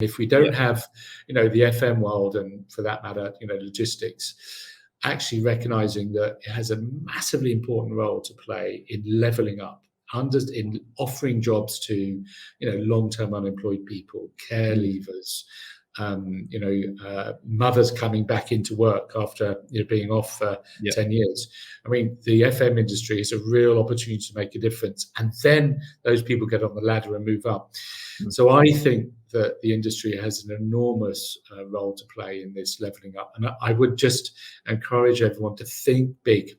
If we don't have, the FM world, and for that matter, logistics, actually recognizing that it has a massively important role to play in leveling up, in offering jobs to, long-term unemployed people, care leavers, mothers coming back into work after being off for 10 years. I mean, the FM industry is a real opportunity to make a difference, and then those people get on the ladder and move up. So I think that the industry has an enormous role to play in this leveling up, and I would just encourage everyone to think big.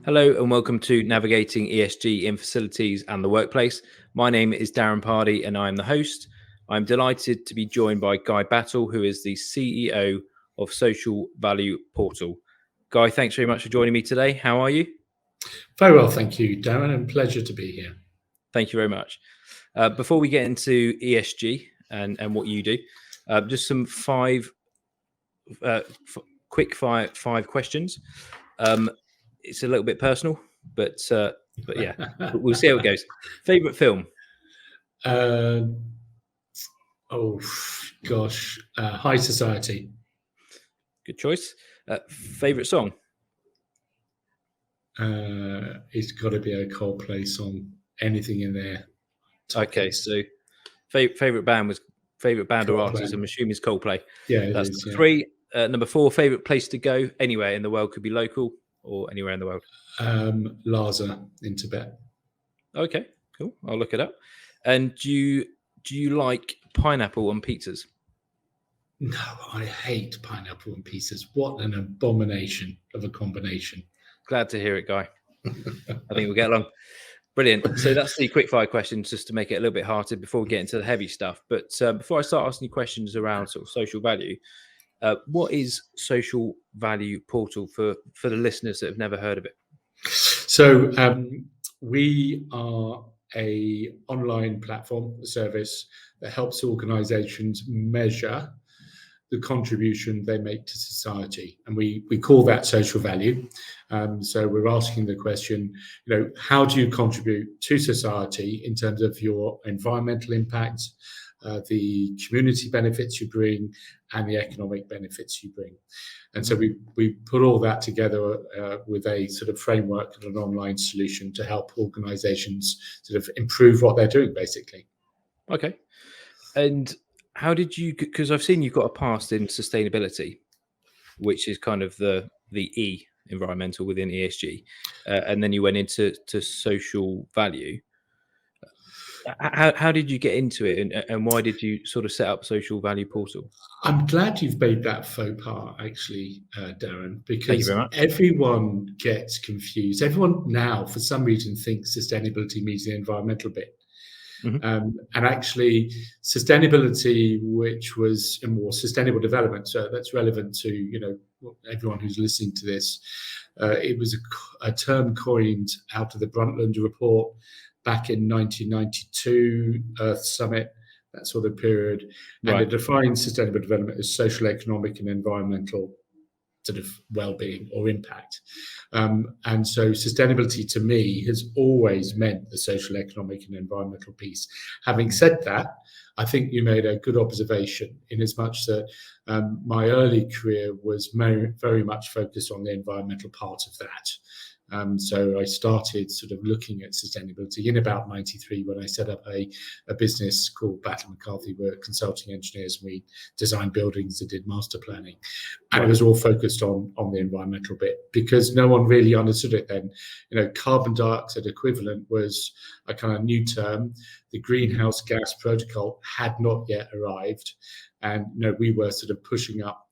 Hello and welcome to Navigating ESG in Facilities and the Workplace. My name is Darren Pardy and I am the host. I'm delighted to be joined by Guy Battle, who is the CEO of Social Value Portal. Guy, thanks very much for joining me today. How are you? Very well, thank you, Darren, and pleasure to be here. Thank you very much. Before we get into ESG and what you do, just some quick five questions. It's a little bit personal, but yeah, we'll see how it goes. Favorite film? High Society. Good choice. Favorite song? It's got to be a Coldplay song. Anything in there. Okay, so favorite band Coldplay. Or artist? I'm assuming it's Coldplay. Yeah, that's is, yeah. 3. Number 4, favorite place to go anywhere in the world, could be local or anywhere in the world. Lhasa in Tibet. Okay, cool. I'll look it up. And do you like pineapple on pizzas? No, I hate pineapple on pizzas. What an abomination of a combination. Glad to hear it, Guy. I think we'll get along. Brilliant. So that's the quick fire questions, just to make it a little bit harder before we get into the heavy stuff. But before I start asking you questions around sort of social value, what is Social Value Portal for the listeners that have never heard of it? So we are a online platform, a service that helps organizations measure the contribution they make to society, and we call that social value. So we're asking the question, how do you contribute to society in terms of your environmental impact, the community benefits you bring, and the economic benefits you bring. And so we put all that together with a sort of framework and an online solution to help organizations sort of improve what they're doing, basically. Okay. And how did you, because I've seen you've got a past in sustainability, which is kind of the E, environmental, within ESG, and then you went into social value. How did you get into it, and why did you sort of set up Social Value Portal? I'm glad you've made that faux pas, actually, Darren, because Thank you very much. Everyone gets confused. Everyone now, for some reason, thinks sustainability means the environmental bit. Mm-hmm. And actually, sustainability, which was a more sustainable development, so that's relevant to everyone who's listening to this. It was a term coined out of the Brundtland Report back in 1992, Earth Summit, that sort of period. And it defines sustainable development as social, economic, and environmental sort of well-being or impact. And so sustainability to me has always meant the social, economic, and environmental piece. Having said that, I think you made a good observation in as much that my early career was very much focused on the environmental part of that. So I started sort of looking at sustainability in about 93 when I set up a business called Battle McCarthy. We're consulting engineers, and we designed buildings and did master planning. And it was all focused on the environmental bit because no one really understood it then. Carbon dioxide equivalent was a kind of new term. The greenhouse gas protocol had not yet arrived. And we were sort of pushing up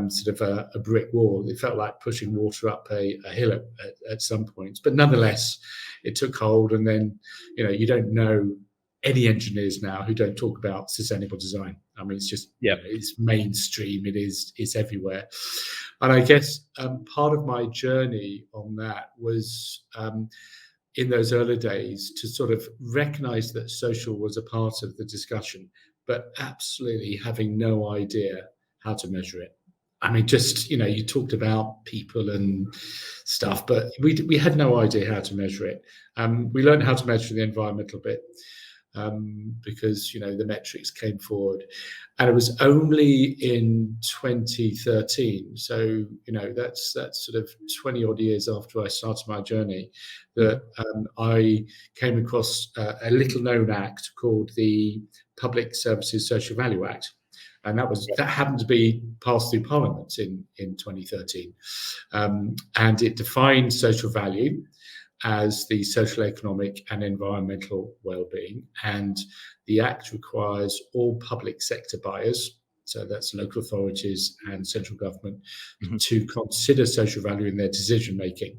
sort of a brick wall. It felt like pushing water up a hill at some points, but nonetheless, it took hold. And then, you don't know any engineers now who don't talk about sustainable design. I mean, it's just, it's mainstream. It's everywhere. And I guess part of my journey on that was in those early days to sort of recognize that social was a part of the discussion, but absolutely having no idea how to measure it. I mean, just, you talked about people and stuff, but we had no idea how to measure it. We learned how to measure the environmental bit, because the metrics came forward, and it was only in 2013. So that's sort of 20 odd years after I started my journey that I came across a little known act called the Public Services Social Value Act. And that happened to be passed through Parliament in 2013, and it defined social value as the social, economic, and environmental well-being. And the Act requires all public sector buyers, so that's local authorities and central government, to consider social value in their decision making.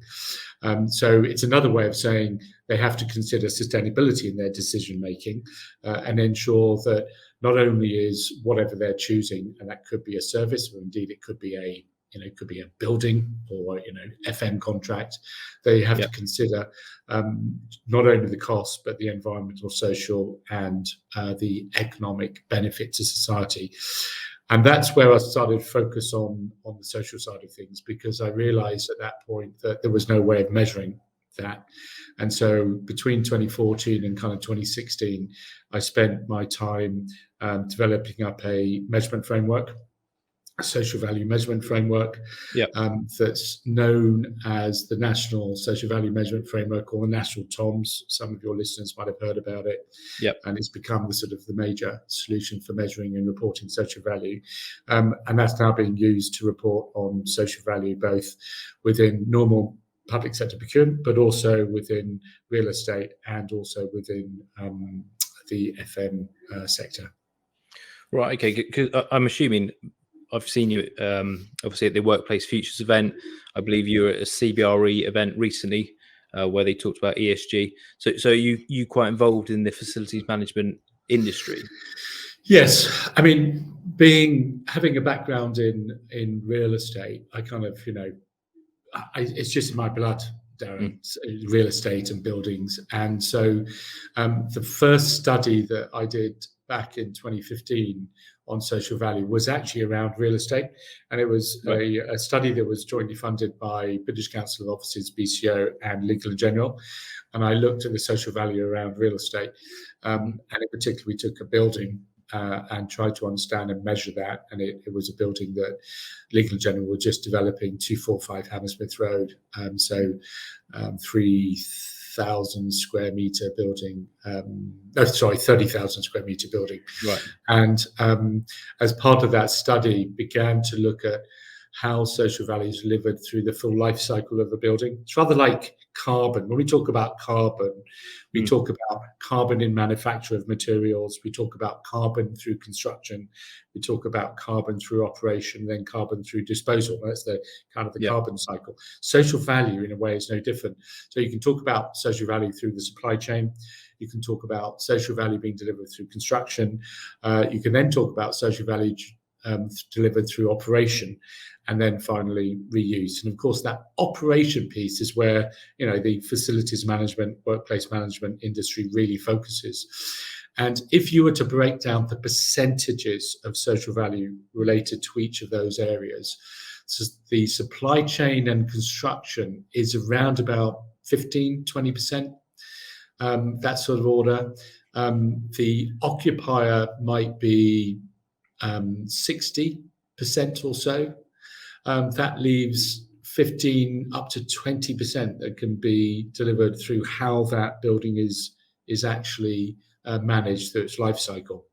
So it's another way of saying they have to consider sustainability in their decision making, and ensure that not only is whatever they're choosing, and that could be a service, or indeed it could be a building or FM contract, they have to consider not only the cost but the environmental, social, and the economic benefit to society. And that's where I started to focus on the social side of things, because I realized at that point that there was no way of measuring that. And so between 2014 and kind of 2016, I spent my time developing up a measurement framework, a social value measurement framework, that's known as the National Social Value Measurement Framework, or the National TOMS. Some of your listeners might have heard about it. And it's become the major solution for measuring and reporting social value. And that's now being used to report on social value, both within normal public sector procurement, but also within real estate, and also within the FM sector. Right. Okay. Because I'm assuming I've seen you obviously at the Workplace Futures event. I believe you were at a CBRE event recently where they talked about ESG. So you quite involved in the facilities management industry? Yes. I mean, having a background in real estate, I kind of it's just in my blood, Darren, real estate and buildings. And so the first study that I did back in 2015 on social value was actually around real estate. And it was a study that was jointly funded by British Council of Offices, BCO, and Legal & General. And I looked at the social value around real estate. And in particular, we took a building and tried to understand and measure that. And it was a building that Legal & General were just developing, 245 Hammersmith Road. So 3,000 square metre building, 30,000 square metre building. Right. And as part of that study, began to look at how social value is delivered through the full life cycle of a building. It's rather like carbon. When we talk about carbon, we talk about carbon in manufacture of materials, we talk about carbon through construction, we talk about carbon through operation, then carbon through disposal. That's the kind of the carbon cycle. Social value, in a way, is no different. So you can talk about social value through the supply chain. You can talk about social value being delivered through construction. You can then talk about social value delivered through operation, and then finally reuse. And of course, that operation piece is where the facilities management, workplace management industry really focuses. And if you were to break down the percentages of social value related to each of those areas, so the supply chain and construction is around about 15-20%, that sort of order. The occupier might be 60% or so. That leaves 15 up to 20% that can be delivered through how that building is actually managed through its life cycle.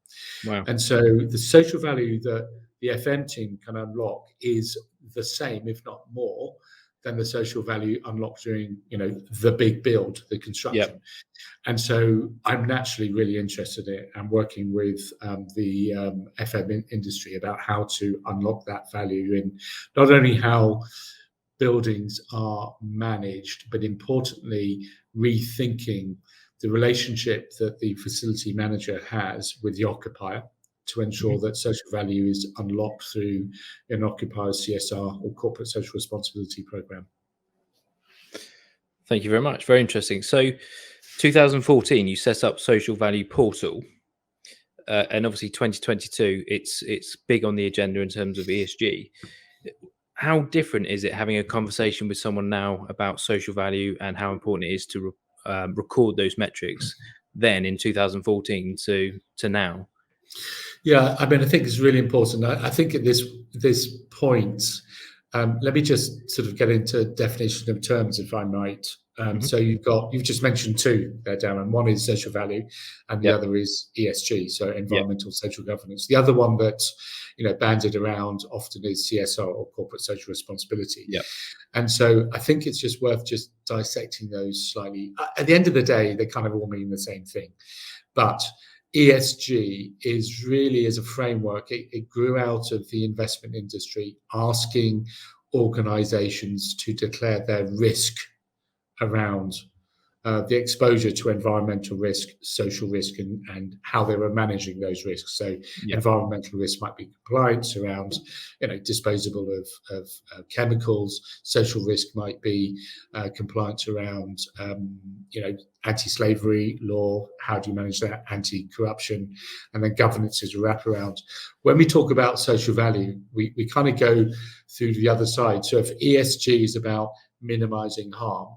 Wow. And so the social value that the FM team can unlock is the same, if not more, than the social value unlocked during the big build, the construction. And so I'm naturally really interested in it and working with the FM industry about how to unlock that value in not only how buildings are managed, but importantly, rethinking the relationship that the facility manager has with the occupier to ensure that social value is unlocked through an occupier's CSR or corporate social responsibility program. Thank you very much. Very interesting. So 2014, you set up Social Value Portal. And obviously 2022, it's big on the agenda in terms of ESG. how different is it having a conversation with someone now about social value and how important it is to record those metrics then in 2014 to now? Yeah, I mean, I think it's really important. I think at this point, let me just sort of get into definition of terms, if I might. So you've just mentioned two there, Darren. One is social value, and the Yep. other is ESG, so Yep. environmental social governance. The other one that banded around often is CSR, or corporate social responsibility. Yep. And so I think it's just worth just dissecting those slightly. At the end of the day, they kind of all mean the same thing, but ESG is really, as a framework, it grew out of the investment industry asking organizations to declare their risk around the exposure to environmental risk, social risk, and how they were managing those risks. So environmental risk might be compliance around, disposable of chemicals. Social risk might be compliance around, anti-slavery law. How do you manage that? Anti-corruption, and then governance is a wraparound. When we talk about social value, we kind of go through the other side. So if ESG is about minimizing harm,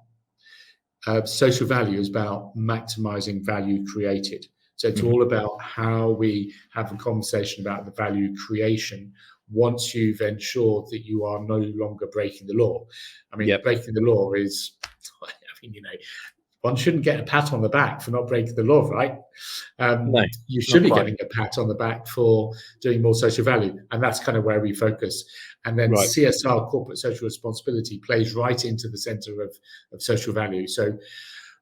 social value is about maximizing value created. So it's all about how we have a conversation about the value creation once you've ensured that you are no longer breaking the law. I mean, breaking the law is, one shouldn't get a pat on the back for not breaking the law, right? No, you should be getting a pat on the back for doing more social value. And that's kind of where we focus. And then CSR, corporate social responsibility, plays right into the center of social value. So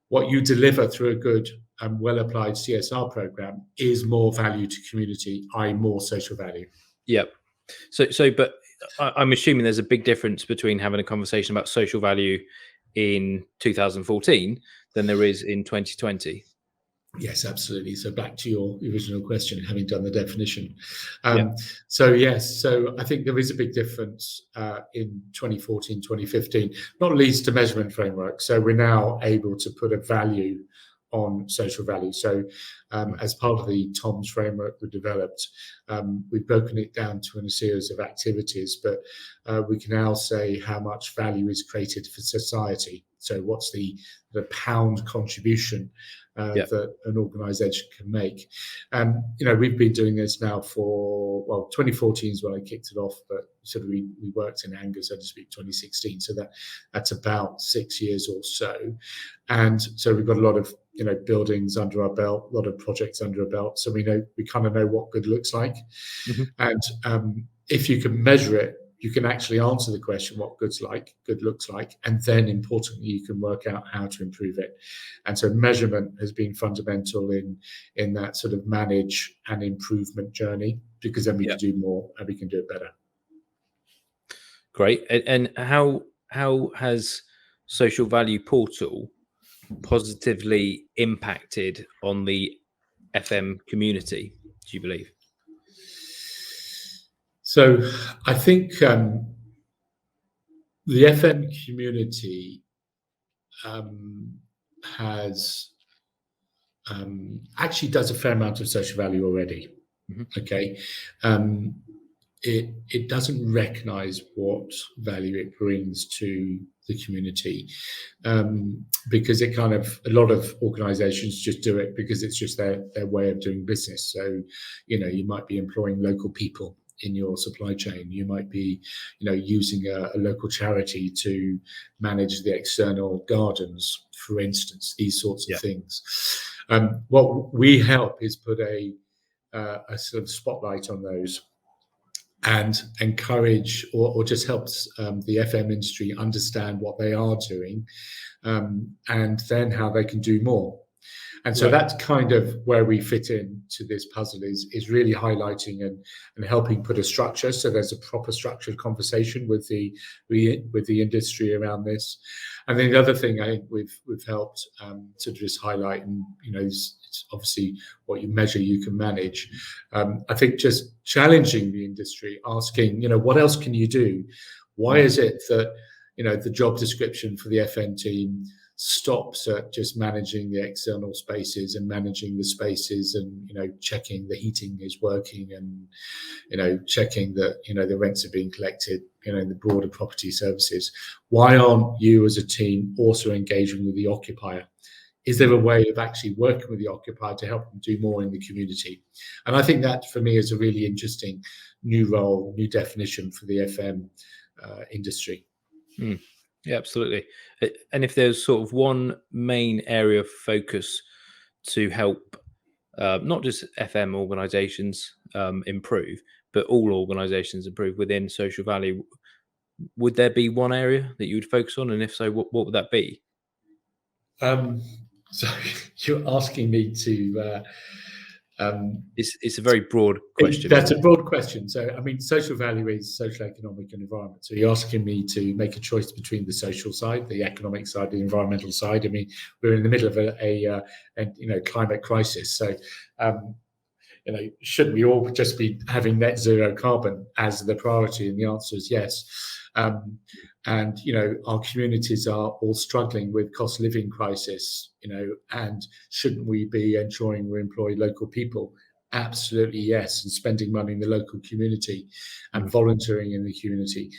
what you deliver through a good and well-applied CSR program is more value to community, i.e. more social value. Yep. So, but I'm assuming there's a big difference between having a conversation about social value in 2014 than there is in 2020. Yes, absolutely. So back to your original question, having done the definition. So yes, so I think there is a big difference in 2014, 2015, not least to measurement framework. So we're now able to put a value on social value. So as part of the TOMS framework we developed, we've broken it down to a series of activities, but we can now say how much value is created for society. So what's the pound contribution that an organisation can make? We've been doing this now for, 2014 is when I kicked it off, but sort of we worked in anger, so to speak, 2016. So that's about 6 years or so. And so we've got a lot of, buildings under our belt, a lot of projects under our belt. So we kind of know what good looks like. And if you can measure it, you can actually answer the question what good looks like, and then importantly, you can work out how to improve it. And so measurement has been fundamental in that sort of manage and improvement journey, because then we can do more and we can do it better. Great. And how has Social Value Portal positively impacted on the FM community, do you believe? So I think the FM community has actually does a fair amount of social value already. Okay. It doesn't recognize what value it brings to the community, because it kind of, a lot of organizations just do it because it's just their way of doing business. So, you might be employing local people in your supply chain. You might be, using a local charity to manage the external gardens, for instance, these sorts of things. What we help is put a sort of spotlight on those and encourage or just helps the FM industry understand what they are doing, and then how they can do more. And so that's kind of where we fit into this puzzle, is really highlighting and helping put a structure. So there's a proper structured conversation with the industry around this. And then the other thing I think we've helped to just highlight, and it's obviously what you measure, you can manage. I think just challenging the industry, asking, what else can you do? Why is it that the job description for the FN team stops at just managing the external spaces and managing the spaces and, checking the heating is working and, checking that, the rents are being collected, in the broader property services. Why aren't you as a team also engaging with the occupier? Is there a way of actually working with the occupier to help them do more in the community? And I think that for me is a really interesting new role, new definition for the FM industry. Yeah, absolutely. And if there's sort of one main area of focus to help not just FM organisations improve, but all organisations improve within social value, would there be one area that you would focus on? And if so, what would that be? So you're asking me to... It's a very broad question. That's a broad question. So, social value is social, economic, and environment. So you're asking me to make a choice between the social side, the economic side, the environmental side. We're in the middle of a climate crisis. So, should we all just be having net zero carbon as the priority? And the answer is yes. And our communities are all struggling with cost of living crisis, and shouldn't we be ensuring we employ local people? Absolutely yes. And spending money in the local community and volunteering in the community.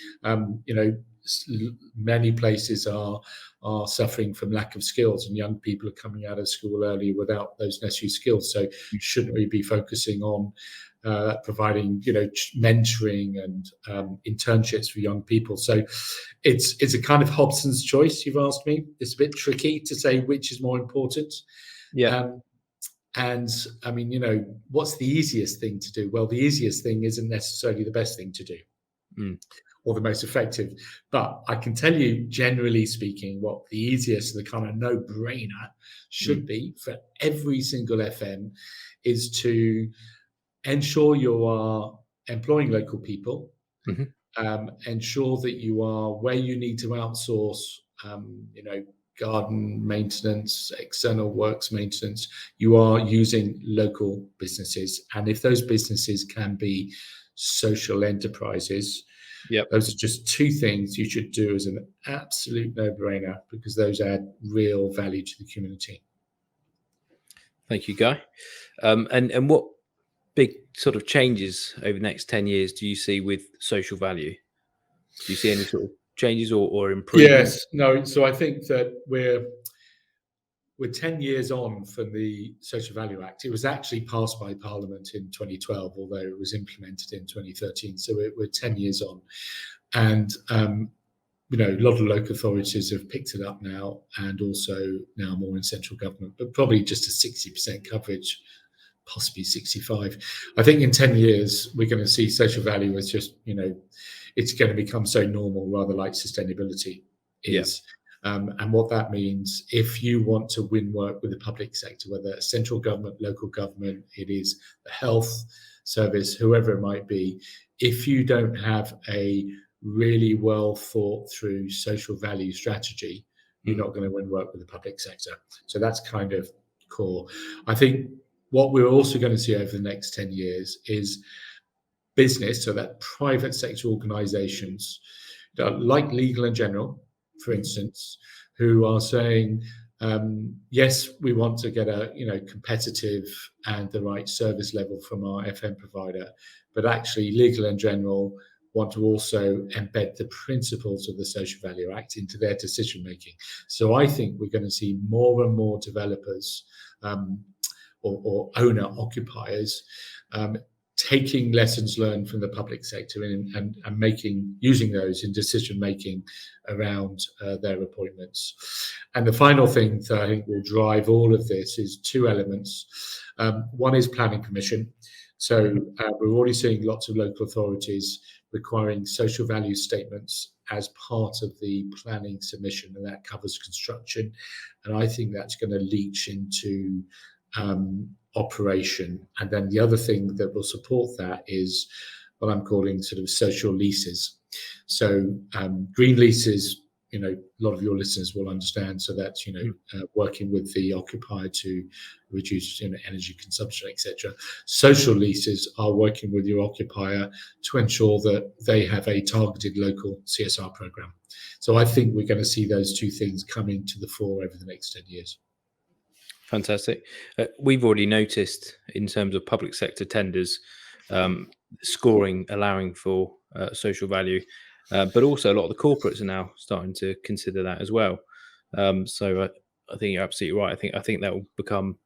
Many places are suffering from lack of skills, and young people are coming out of school early without those necessary skills. So shouldn't we be focusing on providing mentoring and internships for young people? So it's a kind of Hobson's choice. You've asked me. It's a bit tricky to say which is more important. And what's the easiest thing to do? Well, the easiest thing isn't necessarily the best thing to do or the most effective. But I can tell you, generally speaking, what the easiest, the kind of no-brainer should be for every single FM is to ensure you are employing local people, ensure that you are where you need to outsource, garden maintenance, external works maintenance, you are using local businesses. And if those businesses can be social enterprises, those are just two things you should do as an absolute no-brainer, because those add real value to the community. Thank you, Guy. And what big sort of changes over the next 10 years do you see with social value? Do you see any sort of changes or improvements? Yes, no. So I think that we're 10 years on from the Social Value Act. It was actually passed by Parliament in 2012, although it was implemented in 2013. So we're 10 years on. And, a lot of local authorities have picked it up now, and also now more in central government, but probably just a 60% coverage, possibly 65. I think in 10 years, we're going to see social value as just, it's going to become so normal, rather like sustainability is. And what that means, if you want to win work with the public sector, whether it's central government, local government, it is the health service, whoever it might be, if you don't have a really well thought through social value strategy, you're not going to win work with the public sector. So that's kind of core. I think what we're also going to see over the next 10 years is business, so that private sector organizations like Legal & General, for instance, who are saying, yes, we want to get a competitive and the right service level from our FM provider, but actually Legal & General want to also embed the principles of the Social Value Act into their decision making. So I think we're going to see more and more developers or owner occupiers taking lessons learned from the public sector and using those in decision making around their appointments. And the final thing that I think will drive all of this is two elements. One is planning permission. So we're already seeing lots of local authorities requiring social value statements as part of the planning submission, and that covers construction. And I think that's going to leach into operation. And then the other thing that will support that is what I'm calling sort of social leases. So green leases a lot of your listeners will understand. So that's working with the occupier to reduce energy consumption, etc. Social leases are working with your occupier to ensure that they have a targeted local CSR program. So I think we're going to see those two things coming to the fore over the next 10 years. Fantastic. We've already noticed in terms of public sector tenders, scoring allowing for social value, but also a lot of the corporates are now starting to consider that as well. So I think you're absolutely right. I think that will become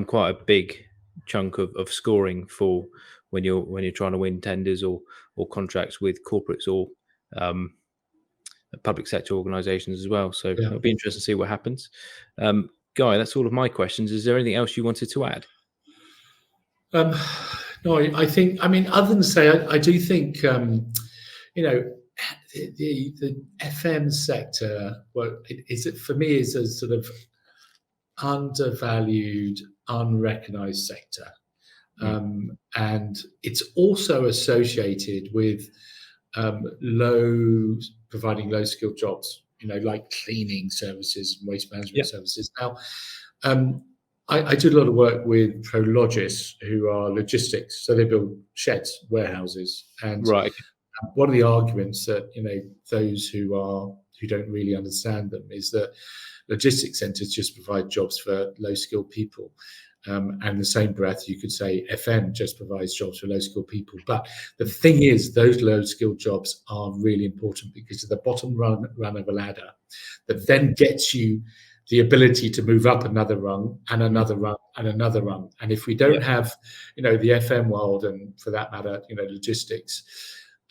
quite a big chunk of scoring for when you're trying to win tenders or contracts with corporates or public sector organisations as well. So it'll be interesting to see what happens. Guy, that's all of my questions. Is there anything else you wanted to add? No, I think, other than to say, I do think, the FM sector, for me, is a sort of undervalued, unrecognised sector. And it's also associated with providing low skilled jobs, like cleaning services and waste management services. Now, I do a lot of work with Prologis, who are logistics. So they build sheds, warehouses. And one of the arguments that, those who don't really understand them is that logistics centres just provide jobs for low skilled people. And in the same breath, you could say FM just provides jobs for low-skilled people. But the thing is, those low-skilled jobs are really important because they're the bottom rung of a ladder that then gets you the ability to move up another rung and another rung and another rung. And if we don't have, the FM world and, for that matter, logistics,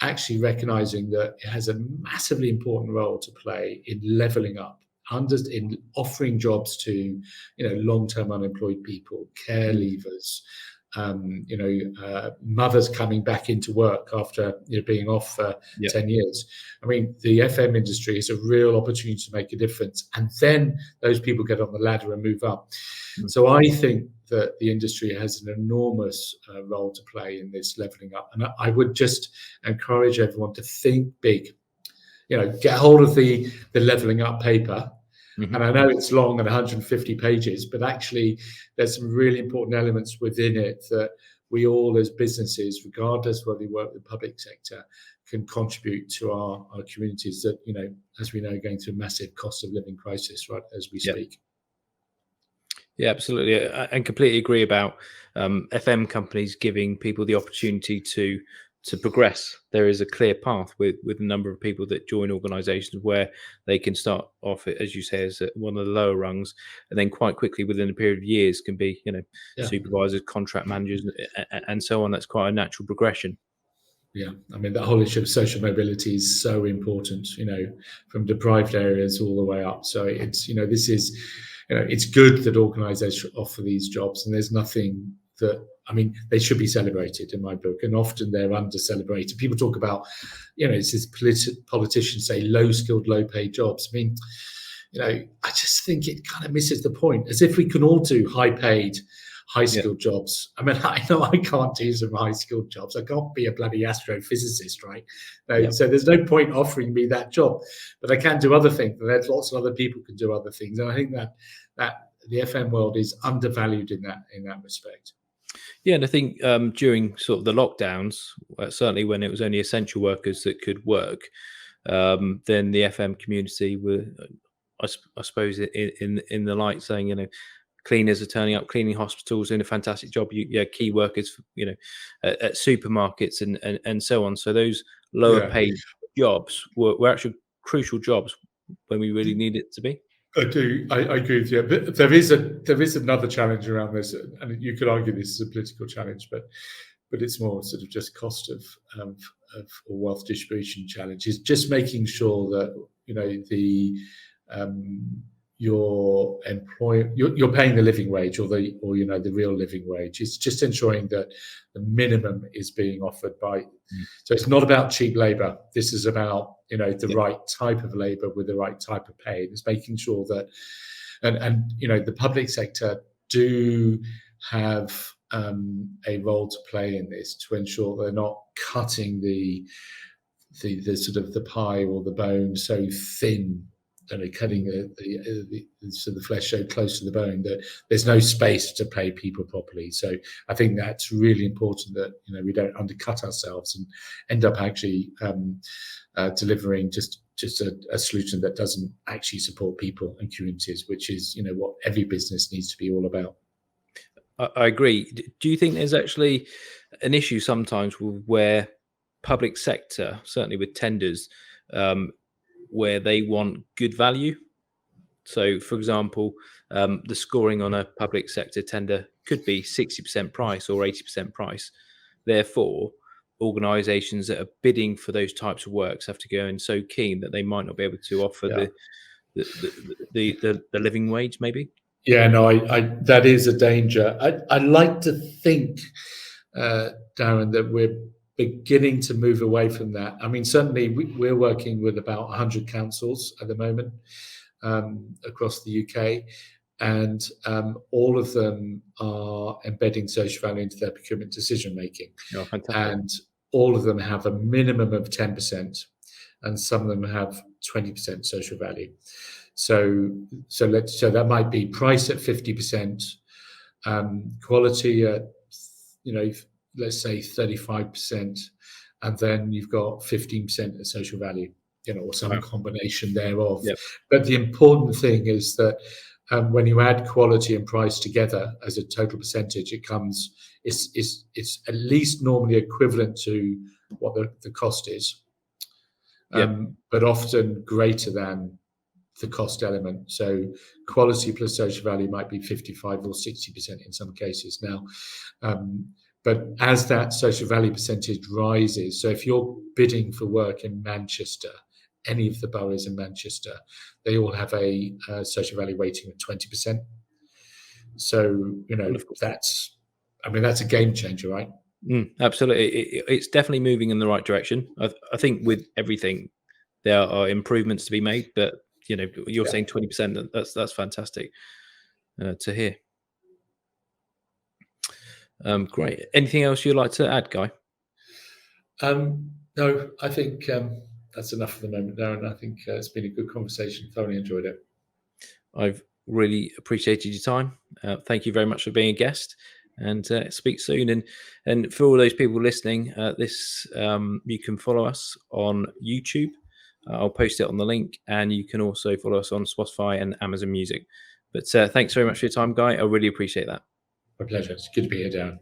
actually recognising that it has a massively important role to play in levelling up, in offering jobs to, long-term unemployed people, care leavers, mothers coming back into work after being off for 10 years. The FM industry is a real opportunity to make a difference, and then those people get on the ladder and move up. So I think that the industry has an enormous role to play in this levelling up, and I would just encourage everyone to think big. Get hold of the levelling up paper. And I know it's long and 150 pages, but actually there's some really important elements within it that we all as businesses, regardless whether we work with the public sector, can contribute to our communities that, as we know, are going through a massive cost of living crisis right as we speak. Yeah, absolutely. I completely agree about FM companies giving people the opportunity to progress. There is a clear path with a number of people that join organisations where they can start off, as you say, as one of the lower rungs, and then quite quickly within a period of years can be, supervisors, contract managers, and so on. That's quite a natural progression. Yeah, that whole issue of social mobility is so important, from deprived areas all the way up. So it's, this is, it's good that organisations offer these jobs, and there's nothing that, they should be celebrated in my book, and often they're under-celebrated. People talk about, it's this politicians say low-skilled, low-paid jobs. I just think it kind of misses the point, as if we can all do high-paid, high-skilled jobs. I know I can't do some high-skilled jobs. I can't be a bloody astrophysicist, right? So there's no point offering me that job, but I can do other things. And there's lots of other people can do other things. And I think that the FM world is undervalued in that respect. Yeah, and I think during sort of the lockdowns, certainly when it was only essential workers that could work, then the FM community were, I suppose, in the light, saying, cleaners are turning up, cleaning hospitals, doing a fantastic job. Key workers, at supermarkets and so on. So those lower paid jobs were actually crucial jobs when we really need it to be. I do. I agree with you. But there is another challenge around this, and you could argue this is a political challenge, but it's more sort of just cost of or wealth distribution challenge. Is just making sure that you're paying the living wage or the real living wage. It's just ensuring that the minimum is being offered by. So it's not about cheap labour. This is about the right type of labour with the right type of pay. It's making sure that and the public sector do have a role to play in this, to ensure they're not cutting the the sort of the pie or the bone so thin, and cutting the sort of the flesh so close to the bone that there's no space to pay people properly. So I think that's really important that we don't undercut ourselves and end up actually delivering just a solution that doesn't actually support people and communities, which is what every business needs to be all about. I agree. Do you think there's actually an issue sometimes where public sector, certainly with tenders, where they want good value? So, for example, the scoring on a public sector tender could be 60% price or 80% price. Therefore, organisations that are bidding for those types of works have to go in so keen that they might not be able to offer the living wage, maybe. Yeah, no, I that is a danger. I like to think, Darren, that we're beginning to move away from that. I mean, certainly we're working with about 100 councils at the moment across the UK, and all of them are embedding social value into their procurement decision making. Oh, fantastic. And all of them have a minimum of 10%, and some of them have 20% social value. So that might be price at 50%, quality at let's say 35%, and then you've got 15% of social value, or some combination thereof. Yep. But the important thing is that when you add quality and price together as a total percentage, it's at least normally equivalent to what the cost is, but often greater than the cost element. So quality plus social value might be 55 or 60% in some cases now. But as that social value percentage rises, so if you're bidding for work in Manchester, any of the boroughs in Manchester, they all have a social value weighting of 20%. So, that's a game changer, right? Absolutely. It's definitely moving in the right direction. I think with everything, there are improvements to be made, but you're saying 20%. That's fantastic to hear. Great. Anything else you'd like to add, Guy? No, I think that's enough for the moment, Darren. I think it's been a good conversation. Thoroughly enjoyed it. I've really appreciated your time. Thank you very much for being a guest, and speak soon. And for all those people listening, you can follow us on YouTube. I'll post it on the link, and you can also follow us on Spotify and Amazon Music. But thanks very much for your time, Guy. I really appreciate that. My pleasure. It's good to be here, Darren.